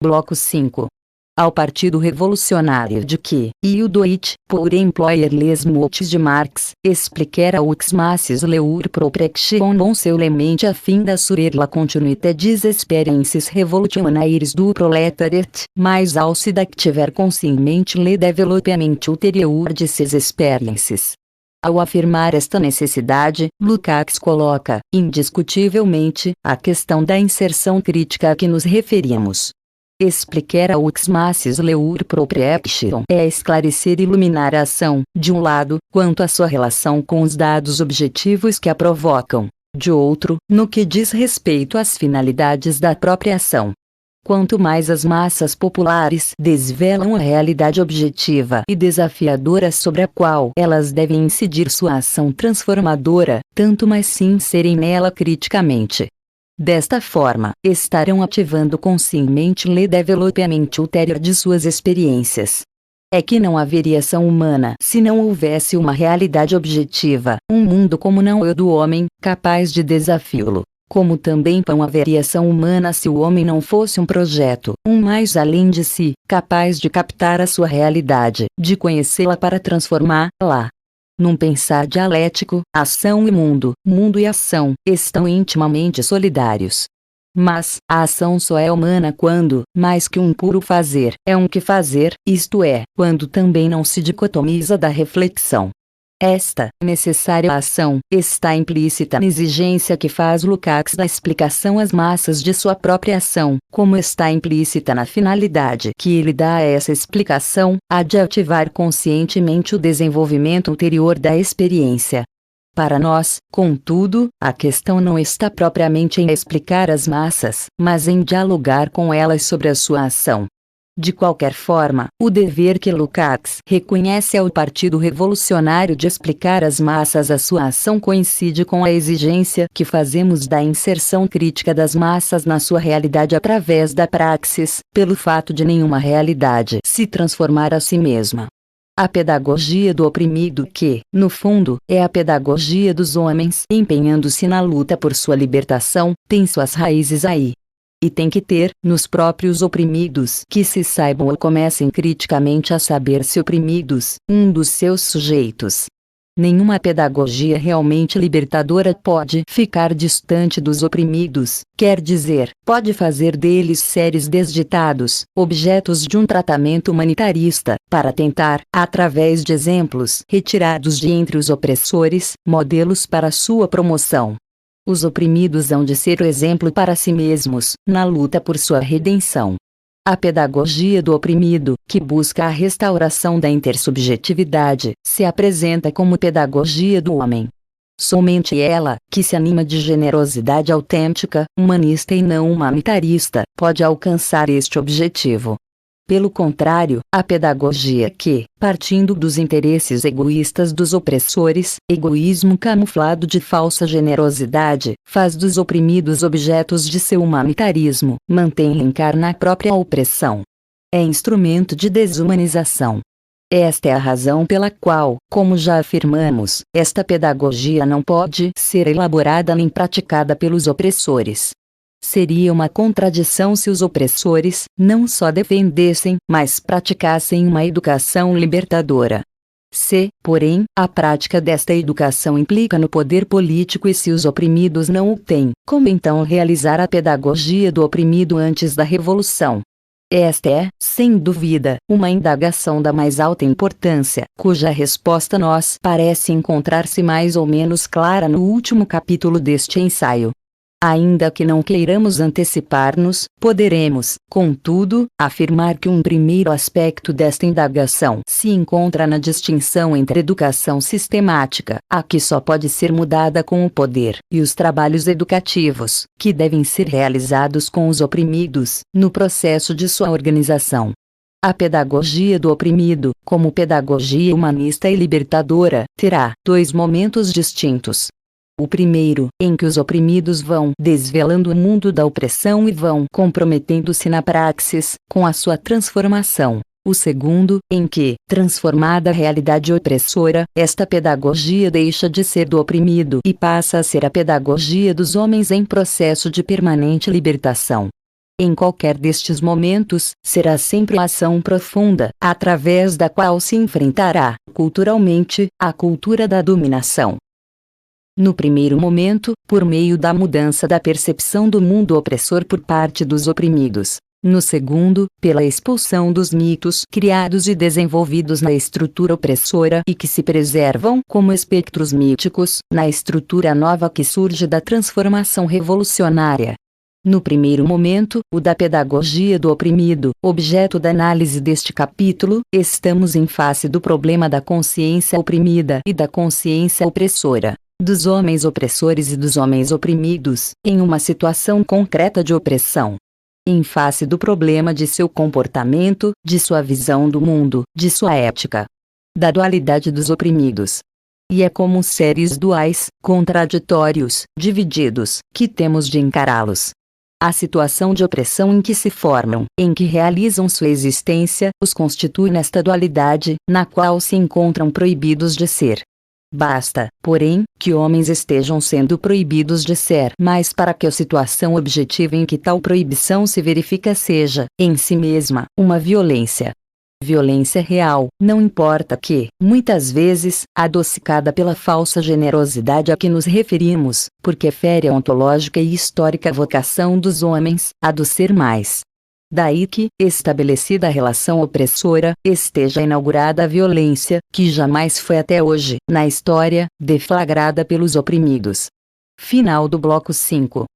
Bloco 5. Ao Partido Revolucionário de que, e o Deutsche pour Employerless Mots de Marx, expliquera ux masses leur proprection on seu lemente a fim da sur la continuité des experiences revolutionaires do proletariat, mais ao se d'activer conscientemente le développement ulterior de ses experiences. Ao afirmar esta necessidade, Lukács coloca, indiscutivelmente, a questão da inserção crítica a que nos referimos. Explicar a ux masses leur proprection é esclarecer e iluminar a ação, de um lado, quanto à sua relação com os dados objetivos que a provocam, de outro, no que diz respeito às finalidades da própria ação. Quanto mais as massas populares desvelam a realidade objetiva e desafiadora sobre a qual elas devem incidir sua ação transformadora, tanto mais se inserem nela criticamente. Desta forma, estarão ativando conscientemente le développement ultérieur de suas experiências. É que não haveria ação humana se não houvesse uma realidade objetiva, um mundo como não é o do homem, capaz de desafiá-lo. Como também não haveria ação humana se o homem não fosse um projeto, um mais além de si, capaz de captar a sua realidade, de conhecê-la para transformá-la. Num pensar dialético, ação e mundo e ação, estão intimamente solidários. Mas, a ação só é humana quando, mais que um puro fazer, é um que fazer, isto é, quando também não se dicotomiza da reflexão. Esta necessária ação está implícita na exigência que faz Lukács da explicação às massas de sua própria ação, como está implícita na finalidade que ele dá a essa explicação, a de ativar conscientemente o desenvolvimento ulterior da experiência. Para nós, contudo, a questão não está propriamente em explicar as massas, mas em dialogar com elas sobre a sua ação. De qualquer forma, o dever que Lukács reconhece ao Partido Revolucionário de explicar às massas a sua ação coincide com a exigência que fazemos da inserção crítica das massas na sua realidade através da praxis, pelo fato de nenhuma realidade se transformar a si mesma. A pedagogia do oprimido que, no fundo, é a pedagogia dos homens empenhando-se na luta por sua libertação, tem suas raízes aí. E tem que ter, nos próprios oprimidos que se saibam ou comecem criticamente a saber-se oprimidos, um dos seus sujeitos. Nenhuma pedagogia realmente libertadora pode ficar distante dos oprimidos, quer dizer, pode fazer deles seres desditados, objetos de um tratamento humanitarista, para tentar, através de exemplos retirados de entre os opressores, modelos para sua promoção. Os oprimidos hão de ser o exemplo para si mesmos, na luta por sua redenção. A pedagogia do oprimido, que busca a restauração da intersubjetividade, se apresenta como pedagogia do homem. Somente ela, que se anima de generosidade autêntica, humanista e não humanitarista, pode alcançar este objetivo. Pelo contrário, a pedagogia que, partindo dos interesses egoístas dos opressores, egoísmo camuflado de falsa generosidade, faz dos oprimidos objetos de seu humanitarismo, mantém-lhe na própria opressão. É instrumento de desumanização. Esta é a razão pela qual, como já afirmamos, esta pedagogia não pode ser elaborada nem praticada pelos opressores. Seria uma contradição se os opressores não só defendessem, mas praticassem uma educação libertadora. Se, porém, a prática desta educação implica no poder político e se os oprimidos não o têm, como então realizar a pedagogia do oprimido antes da revolução? Esta é, sem dúvida, uma indagação da mais alta importância, cuja resposta nos parece encontrar-se mais ou menos clara no último capítulo deste ensaio. Ainda que não queiramos antecipar-nos, poderemos, contudo, afirmar que um primeiro aspecto desta indagação se encontra na distinção entre educação sistemática, a que só pode ser mudada com o poder, e os trabalhos educativos, que devem ser realizados com os oprimidos, no processo de sua organização. A pedagogia do oprimido, como pedagogia humanista e libertadora, terá dois momentos distintos. O primeiro, em que os oprimidos vão desvelando o mundo da opressão e vão comprometendo-se na praxis, com a sua transformação. O segundo, em que, transformada a realidade opressora, esta pedagogia deixa de ser do oprimido e passa a ser a pedagogia dos homens em processo de permanente libertação. Em qualquer destes momentos, será sempre a ação profunda, através da qual se enfrentará, culturalmente, a cultura da dominação. No primeiro momento, por meio da mudança da percepção do mundo opressor por parte dos oprimidos. No segundo, pela expulsão dos mitos criados e desenvolvidos na estrutura opressora e que se preservam como espectros míticos, na estrutura nova que surge da transformação revolucionária. No primeiro momento, o da pedagogia do oprimido, objeto da análise deste capítulo, estamos em face do problema da consciência oprimida e da consciência opressora, dos homens opressores e dos homens oprimidos, em uma situação concreta de opressão. Em face do problema de seu comportamento, de sua visão do mundo, de sua ética. Da dualidade dos oprimidos. E é como seres duais, contraditórios, divididos, que temos de encará-los. A situação de opressão em que se formam, em que realizam sua existência, os constitui nesta dualidade, na qual se encontram proibidos de ser. Basta, porém, que homens estejam sendo proibidos de ser, mas para que a situação objetiva em que tal proibição se verifica seja, em si mesma, uma violência. Violência real, não importa que, muitas vezes, adocicada pela falsa generosidade a que nos referimos, porque fere a ontológica e histórica vocação dos homens, a do ser mais. Daí que, estabelecida a relação opressora, esteja inaugurada a violência, que jamais foi até hoje, na história, deflagrada pelos oprimidos. Final do bloco 5.